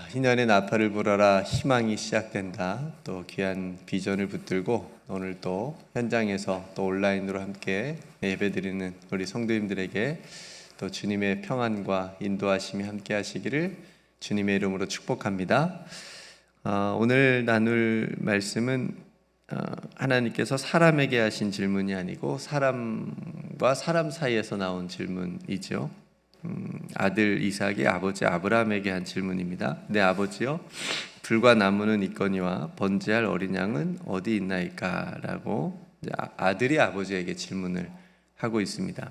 희년의 나팔을 불어라 희망이 시작된다. 또 귀한 비전을 붙들고 오늘 또 현장에서 또 온라인으로 함께 예배드리는 우리 성도님들에게 또 주님의 평안과 인도하심이 함께 하시기를 주님의 이름으로 축복합니다. 오늘 나눌 말씀은 하나님께서 사람에게 하신 질문이 아니고 사람과 사람 사이에서 나온 질문이죠. 아들 이삭이 아버지 아브라함에게 한 질문입니다. 내 아버지여, 불과 나무는 있거니와 번제할 어린 양은 어디 있나이까? 라고 아들이 아버지에게 질문을 하고 있습니다.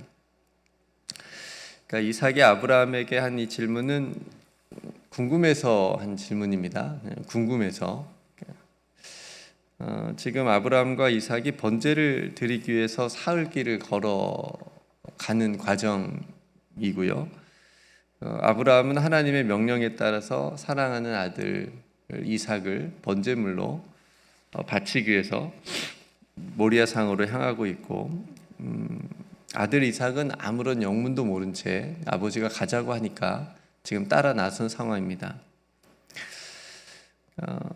그러니까 이삭이 아브라함에게 한 이 질문은 궁금해서 한 질문입니다. 궁금해서. 지금 아브라함과 이삭이 번제를 드리기 위해서 사흘길을 걸어가는 과정이고요. 아브라함은 하나님의 명령에 따라서 사랑하는 아들 이삭을 번제물로 바치기 위해서 모리아 상으로 향하고 있고, 아들 이삭은 아무런 영문도 모른 채 아버지가 가자고 하니까 지금 따라 나선 상황입니다.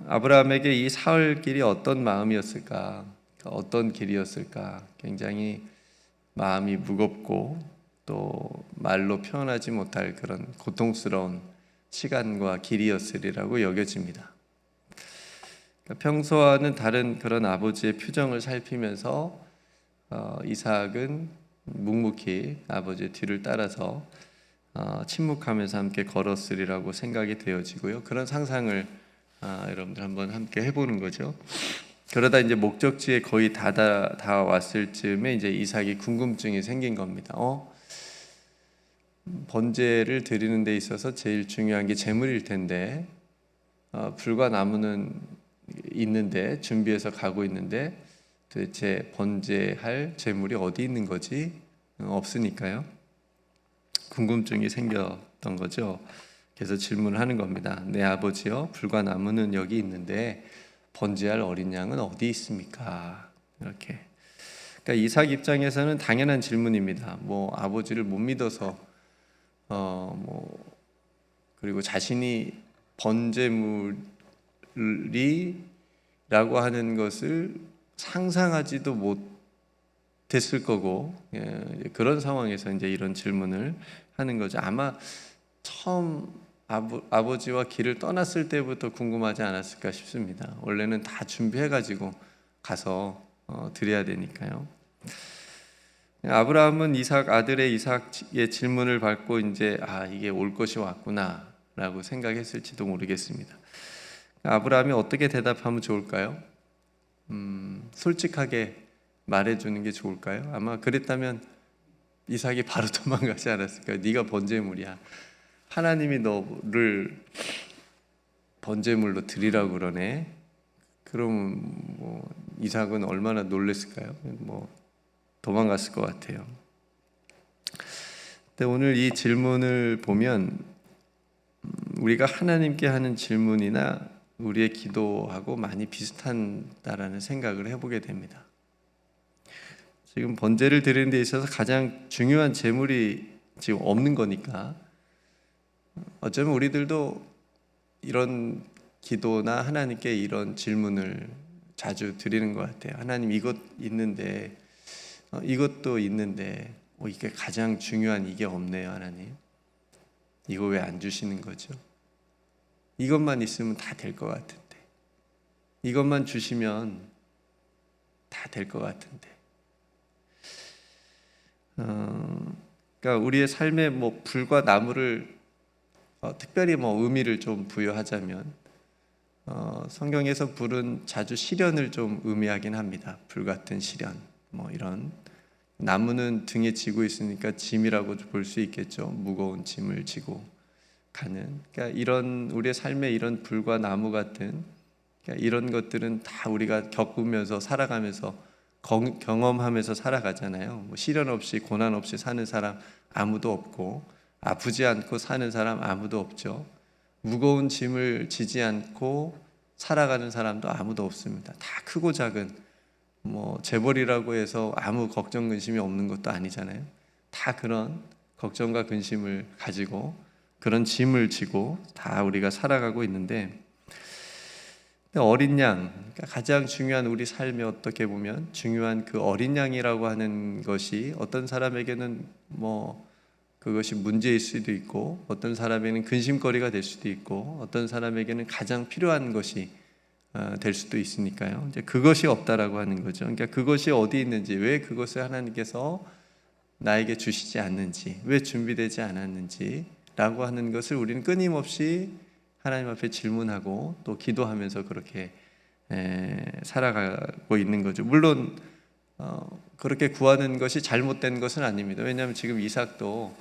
아브라함에게 이 사흘 길이 어떤 마음이었을까? 어떤 길이었을까? 굉장히 마음이 무겁고 또 말로 표현하지 못할 그런 고통스러운 시간과 길이었으리라고 여겨집니다. 평소와는 다른 그런 아버지의 표정을 살피면서 이삭은 묵묵히 아버지의 뒤를 따라서 침묵하면서 함께 걸었으리라고 생각이 되어지고요. 그런 상상을 여러분들 한번 함께 해보는 거죠. 그러다 이제 목적지에 거의 다 왔을 즈음에 이제 이삭이 궁금증이 생긴 겁니다. 번제를 드리는 데 있어서 제일 중요한 게 제물일 텐데, 불과 나무는 있는데 준비해서 가고 있는데 도대체 번제할 제물이 어디 있는 거지? 없으니까요. 궁금증이 생겼던 거죠. 그래서 질문을 하는 겁니다. 내 아버지여, 불과 나무는 여기 있는데 번제할 어린 양은 어디 있습니까? 이렇게. 그러니까 이삭 입장에서는 당연한 질문입니다. 아버지를 못 믿어서 그리고 자신이 번제물이라고 하는 것을 상상하지도 못했을 거고, 그런 상황에서 이제 이런 질문을 하는 거죠. 아마 처음 아버지와 길을 떠났을 때부터 궁금하지 않았을까 싶습니다. 원래는 다 준비해가지고 가서 드려야 되니까요. 아브라함은 아들의 이삭의 질문을 받고 이제 이게 올 것이 왔구나라고 생각했을지도 모르겠습니다. 아브라함이 어떻게 대답하면 좋을까요? 솔직하게 말해주는 게 좋을까요? 아마 그랬다면 이삭이 바로 도망가지 않았을까요? 네가 번제물이야. 하나님이 너를 번제물로 드리라고 그러네. 그럼 이삭은 얼마나 놀랐을까요? 도망갔을 것 같아요. 근데 오늘 이 질문을 보면 우리가 하나님께 하는 질문이나 우리의 기도하고 많이 비슷하다라는 생각을 해보게 됩니다. 지금 번제를 드리는 데 있어서 가장 중요한 제물이 지금 없는 거니까 어쩌면 우리들도 이런 기도나 하나님께 이런 질문을 자주 드리는 것 같아요. 하나님, 이것 있는데 이것도 있는데 이게 가장 중요한 이게 없네요. 하나님, 이거 왜 안 주시는 거죠? 이것만 있으면 다 될 것 같은데, 이것만 주시면 다 될 것 같은데. 그러니까 우리의 삶에 불과 나무를 특별히 의미를 좀 부여하자면 성경에서 불은 자주 시련을 좀 의미하긴 합니다. 불 같은 시련, 이런. 나무는 등에 지고 있으니까 짐이라고 볼 수 있겠죠. 무거운 짐을 지고 가는. 그러니까 이런 우리의 삶에 이런 불과 나무 같은, 그러니까 이런 것들은 다 우리가 겪으면서 살아가면서 경험하면서 살아가잖아요. 시련 없이 고난 없이 사는 사람 아무도 없고, 아프지 않고 사는 사람 아무도 없죠. 무거운 짐을 지지 않고 살아가는 사람도 아무도 없습니다. 다 크고 작은, 재벌이라고 해서 아무 걱정 근심이 없는 것도 아니잖아요. 다 그런 걱정과 근심을 가지고 그런 짐을 지고 다 우리가 살아가고 있는데, 어린 양, 그러니까 가장 중요한 우리 삶에 어떻게 보면 중요한 그 어린 양이라고 하는 것이 어떤 사람에게는 뭐 그것이 문제일 수도 있고, 어떤 사람에게는 근심거리가 될 수도 있고, 어떤 사람에게는 가장 필요한 것이 될 수도 있으니까요. 이제 그것이 없다라고 하는 거죠. 그러니까 그것이 어디 있는지, 왜 그것을 하나님께서 나에게 주시지 않는지, 왜 준비되지 않았는지라고 하는 것을 우리는 끊임없이 하나님 앞에 질문하고 또 기도하면서 그렇게 살아가고 있는 거죠. 물론 그렇게 구하는 것이 잘못된 것은 아닙니다. 왜냐하면 지금 이삭도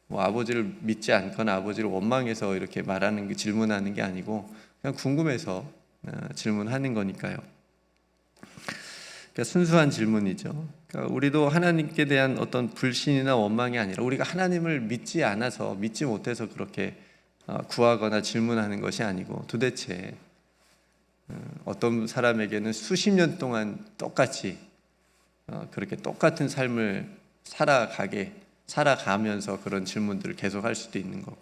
뭐 아버지를 믿지 않거나 아버지를 원망해서 이렇게 말하는 게, 질문하는 게 아니고 그냥 궁금해서 질문하는 거니까요. 그러니까 순수한 질문이죠. 그러니까 우리도 하나님께 대한 어떤 불신이나 원망이 아니라 우리가 하나님을 믿지 않아서, 믿지 못해서 그렇게 구하거나 질문하는 것이 아니고, 도대체 어떤 사람에게는 수십 년 동안 똑같이 그렇게 똑같은 삶을 살아가면서 그런 질문들을 계속 할 수도 있는 거고,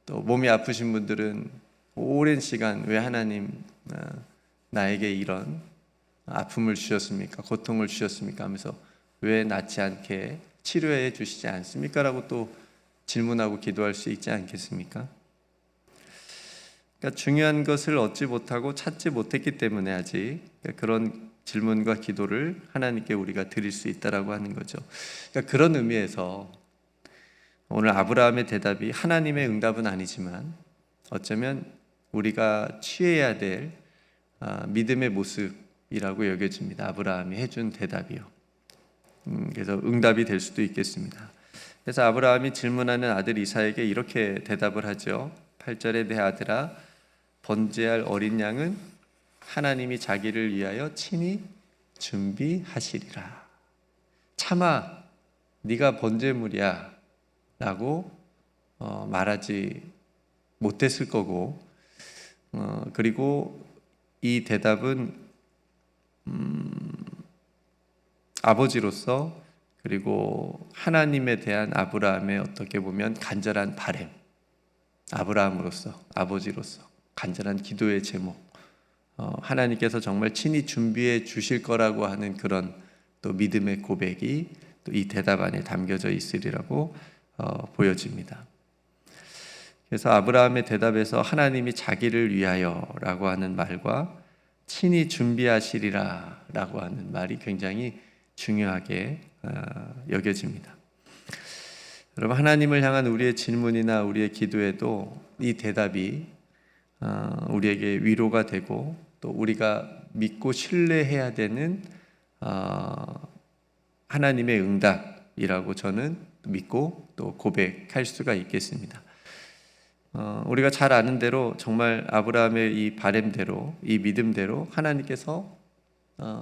또 몸이 아프신 분들은 오랜 시간 왜 하나님 나에게 이런 아픔을 주셨습니까? 고통을 주셨습니까? 하면서 왜 낫지 않게 치료해 주시지 않습니까? 라고 또 질문하고 기도할 수 있지 않겠습니까? 그러니까 중요한 것을 얻지 못하고 찾지 못했기 때문에 아직 그런 질문과 기도를 하나님께 우리가 드릴 수 있다라고 하는 거죠. 그러니까 그런 의미에서 오늘 아브라함의 대답이 하나님의 응답은 아니지만 어쩌면 우리가 취해야 될 믿음의 모습이라고 여겨집니다. 아브라함이 해준 대답이요. 그래서 응답이 될 수도 있겠습니다. 그래서 아브라함이 질문하는 아들 이삭에게 이렇게 대답을 하죠. 8절에 내 아들아, 번제할 어린 양은 하나님이 자기를 위하여 친히 준비하시리라. 차마 네가 번제물이야 라고 말하지 못했을 거고, 그리고 이 대답은 아버지로서, 그리고 하나님에 대한 아브라함의 어떻게 보면 간절한 바람, 아브라함으로서, 아버지로서 간절한 기도의 제목, 하나님께서 정말 친히 준비해 주실 거라고 하는 그런 또 믿음의 고백이 또 이 대답 안에 담겨져 있으리라고 보여집니다. 그래서 아브라함의 대답에서 하나님이 자기를 위하여라고 하는 말과 친히 준비하시리라 라고 하는 말이 굉장히 중요하게 여겨집니다. 여러분, 하나님을 향한 우리의 질문이나 우리의 기도에도 이 대답이 우리에게 위로가 되고, 또 우리가 믿고 신뢰해야 되는 하나님의 응답이라고 저는 믿고 또 고백할 수가 있겠습니다. 우리가 잘 아는 대로 정말 아브라함의 이 바램대로, 이 믿음대로 하나님께서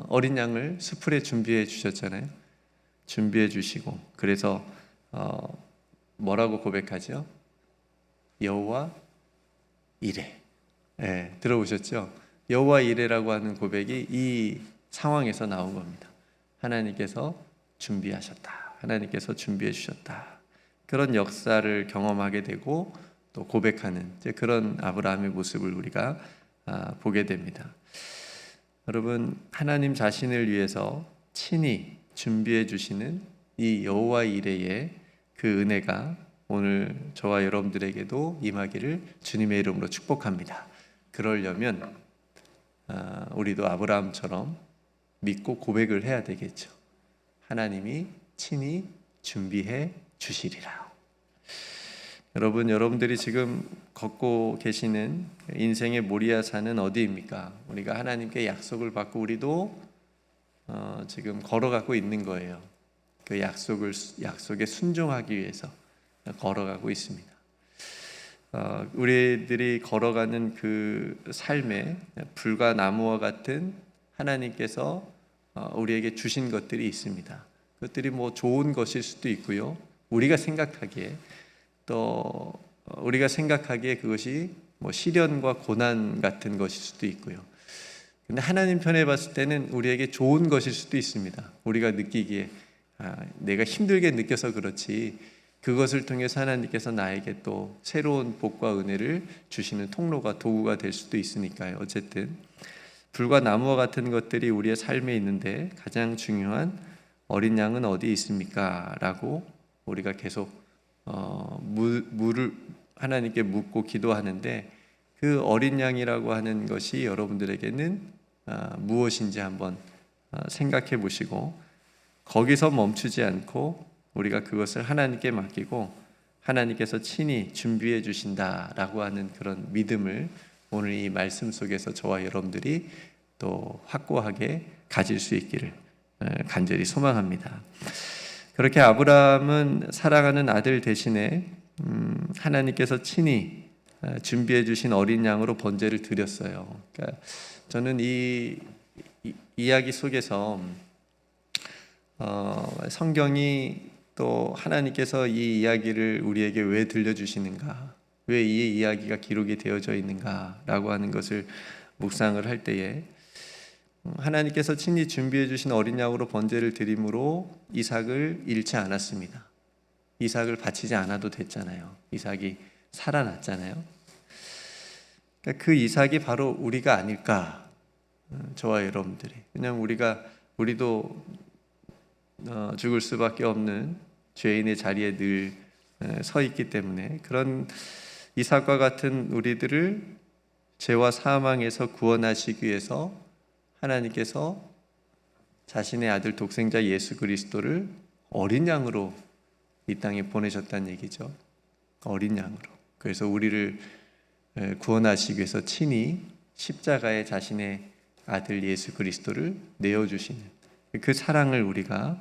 어린 양을 수풀에 준비해 주셨잖아요. 준비해 주시고, 그래서 뭐라고 고백하죠? 여호와 이레. 네, 들어보셨죠? 여호와 이레라고 하는 고백이 이 상황에서 나온 겁니다. 하나님께서 준비하셨다. 하나님께서 준비해 주셨다. 그런 역사를 경험하게 되고 또 고백하는 그런 아브라함의 모습을 우리가 보게 됩니다. 여러분, 하나님 자신을 위해서 친히 준비해 주시는 이 여호와 이레의 그 은혜가 오늘 저와 여러분들에게도 임하기를 주님의 이름으로 축복합니다. 그러려면 우리도 아브라함처럼 믿고 고백을 해야 되겠죠. 하나님이 친히 준비해 주시리라. 여러분, 여러분들이 지금 걷고 계시는 인생의 모리아산은 어디입니까? 우리가 하나님께 약속을 받고 우리도 지금 걸어가고 있는 거예요. 그 약속에 순종하기 위해서 걸어가고 있습니다. 우리들이 걸어가는 그 삶에 불과 나무와 같은 하나님께서 우리에게 주신 것들이 있습니다. 그것들이 뭐 좋은 것일 수도 있고요. 우리가 생각하기에 그것이 뭐 시련과 고난 같은 것일 수도 있고요. 근데 하나님 편에 봤을 때는 우리에게 좋은 것일 수도 있습니다. 우리가 느끼기에 내가 힘들게 느껴서 그렇지 그것을 통해서 하나님께서 나에게 또 새로운 복과 은혜를 주시는 통로가, 도구가 될 수도 있으니까요. 어쨌든 불과 나무와 같은 것들이 우리의 삶에 있는데 가장 중요한 어린 양은 어디 있습니까? 라고 우리가 계속 물을 하나님께 묻고 기도하는데, 그 어린 양이라고 하는 것이 여러분들에게는 무엇인지 한번 생각해 보시고, 거기서 멈추지 않고 우리가 그것을 하나님께 맡기고 하나님께서 친히 준비해 주신다라고 하는 그런 믿음을 오늘 이 말씀 속에서 저와 여러분들이 또 확고하게 가질 수 있기를 간절히 소망합니다. 그렇게 아브라함은 사랑하는 아들 대신에 하나님께서 친히 준비해 주신 어린 양으로 번제를 드렸어요. 그러니까 저는 이 이야기 속에서 성경이 또 하나님께서 이 이야기를 우리에게 왜 들려주시는가, 왜 이 이야기가 기록이 되어져 있는가라고 하는 것을 묵상을 할 때에 하나님께서 친히 준비해 주신 어린 양으로 번제를 드림으로 이삭을 잃지 않았습니다. 이삭을 바치지 않아도 됐잖아요. 이삭이 살아났잖아요. 그러니까 그 이삭이 바로 우리가 아닐까, 저와 여러분들이. 왜냐하면 우리도 죽을 수밖에 없는 죄인의 자리에 늘 서 있기 때문에, 그런 이삭과 같은 우리들을 죄와 사망에서 구원하시기 위해서 하나님께서 자신의 아들 독생자 예수 그리스도를 어린 양으로 이 땅에 보내셨다는 얘기죠. 어린 양으로. 그래서 우리를 구원하시기 위해서 친히 십자가에 자신의 아들 예수 그리스도를 내어주시는 그 사랑을 우리가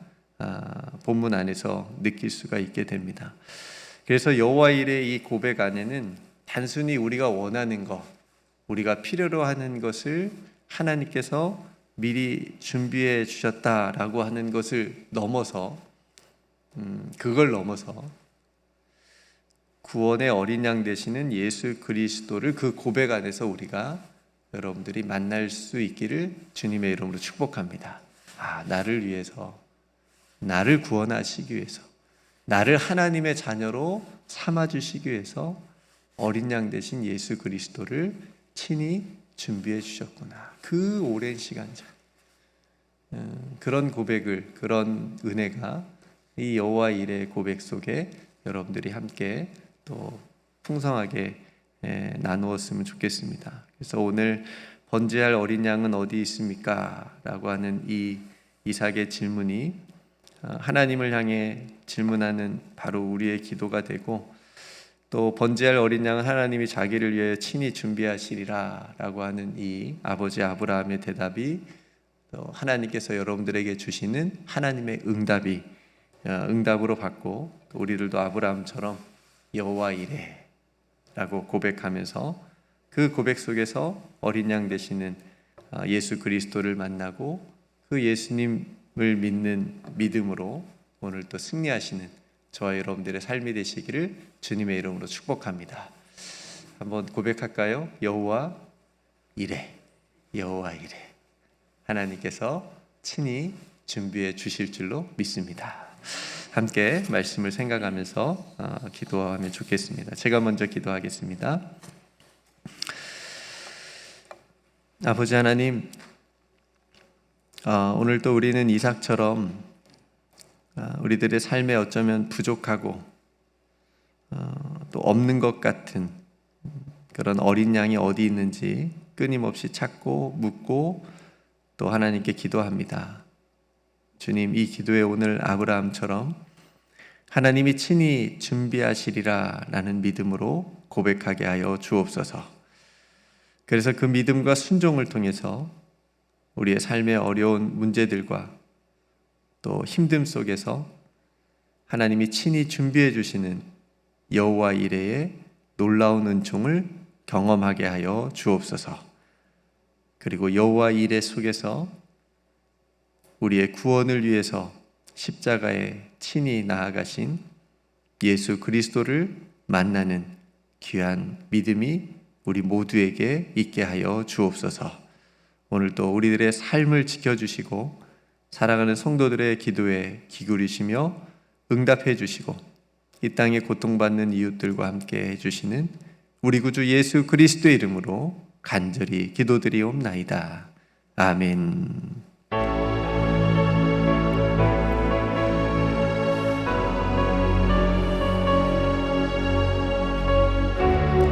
본문 안에서 느낄 수가 있게 됩니다. 그래서 여호와 일의 이 고백 안에는 단순히 우리가 원하는 것, 우리가 필요로 하는 것을 하나님께서 미리 준비해 주셨다라고 하는 것을 넘어서, 그걸 넘어서 구원의 어린 양 되시는 예수 그리스도를 그 고백 안에서 우리가 여러분들이 만날 수 있기를 주님의 이름으로 축복합니다. 나를 위해서, 나를 구원하시기 위해서, 나를 하나님의 자녀로 삼아주시기 위해서 어린 양 되신 예수 그리스도를 친히 준비해 주셨구나. 그 오랜 시간 전 그런 고백을, 그런 은혜가 이 여호와 일의 고백 속에 여러분들이 함께 또 풍성하게 나누었으면 좋겠습니다. 그래서 오늘 번제할 어린 양은 어디 있습니까? 라고 하는 이 이삭의 질문이 하나님을 향해 질문하는 바로 우리의 기도가 되고, 또 번제할 어린 양은 하나님이 자기를 위해 친히 준비하시리라 라고 하는 이 아버지 아브라함의 대답이 또 하나님께서 여러분들에게 주시는 하나님의 응답으로 받고, 또 우리들도 아브라함처럼 여호와 이레 라고 고백하면서 그 고백 속에서 어린 양 되시는 예수 그리스도를 만나고 그 예수님을 믿는 믿음으로 오늘 또 승리하시는 저와 여러분들의 삶이 되시기를 주님의 이름으로 축복합니다. 한번 고백할까요? 여호와 이레, 여호와 이레. 하나님께서 친히 준비해 주실 줄로 믿습니다. 함께 말씀을 생각하면서 기도하면 좋겠습니다. 제가 먼저 기도하겠습니다. 아버지 하나님, 오늘도 우리는 이삭처럼 우리들의 삶에 어쩌면 부족하고 또 없는 것 같은 그런 어린 양이 어디 있는지 끊임없이 찾고 묻고 또 하나님께 기도합니다. 주님, 이 기도에 오늘 아브라함처럼 하나님이 친히 준비하시리라 라는 믿음으로 고백하게 하여 주옵소서. 그래서 그 믿음과 순종을 통해서 우리의 삶의 어려운 문제들과 또 힘듦 속에서 하나님이 친히 준비해 주시는 여호와 이레의 놀라운 은총을 경험하게 하여 주옵소서. 그리고 여호와 이레 속에서 우리의 구원을 위해서 십자가에 친히 나아가신 예수 그리스도를 만나는 귀한 믿음이 우리 모두에게 있게 하여 주옵소서. 오늘도 우리들의 삶을 지켜주시고 사랑하는 성도들의 기도에 귀 기울이시며 응답해 주시고 이 땅에 고통받는 이웃들과 함께 해주시는 우리 구주 예수 그리스도의 이름으로 간절히 기도드리옵나이다. 아멘.